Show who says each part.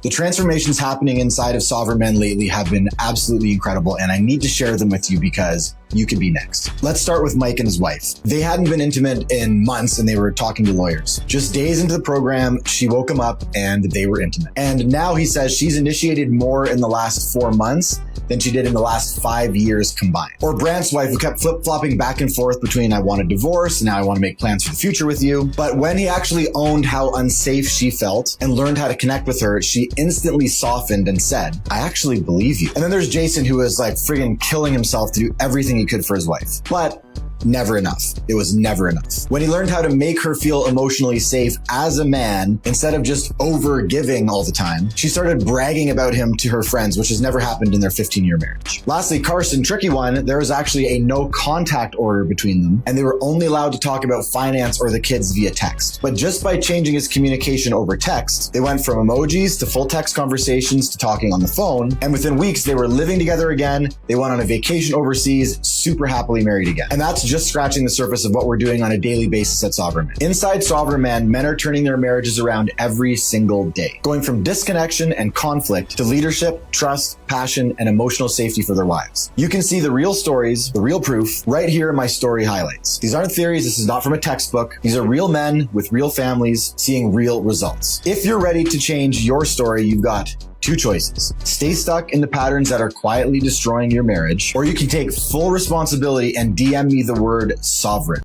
Speaker 1: The transformations happening inside of sovereign men lately have been absolutely incredible, and I need to share them with you because you could be next. Let's start with Mike and his wife. They hadn't been intimate in months and they were talking to lawyers. Just days into the program, she woke him up and they were intimate. And now he says she's initiated more in the last 4 months than she did in the last 5 years combined. Or Brandt's wife, who kept flip-flopping back and forth between I want a divorce and now I want to make plans for the future with you. But when he actually owned how unsafe she felt and learned how to connect with her, she instantly softened and said, I actually believe you. And then there's Jason, who was like friggin' killing himself to do everything he could for his wife. But never enough. It was never enough. When he learned how to make her feel emotionally safe as a man, instead of just over giving all the time, she started bragging about him to her friends, which has never happened in their 15-year marriage. Lastly, Carson, tricky one, there was actually a no contact order between them, and they were only allowed to talk about finance or the kids via text. But just by changing his communication over text, they went from emojis to full text conversations to talking on the phone, and within weeks they were living together again, they went on a vacation overseas, super happily married again. And that's just scratching the surface of what we're doing on a daily basis at Sovereign Man. Inside Sovereign Man, men are turning their marriages around every single day, going from disconnection and conflict to leadership, trust, passion, and emotional safety for their wives. You can see the real stories, the real proof, right here in my story highlights. These aren't theories. This is not from a textbook. These are real men with real families seeing real results. If you're ready to change your story, you've got two choices. Stay stuck in the patterns that are quietly destroying your marriage, or you can take full responsibility and DM me the word sovereign.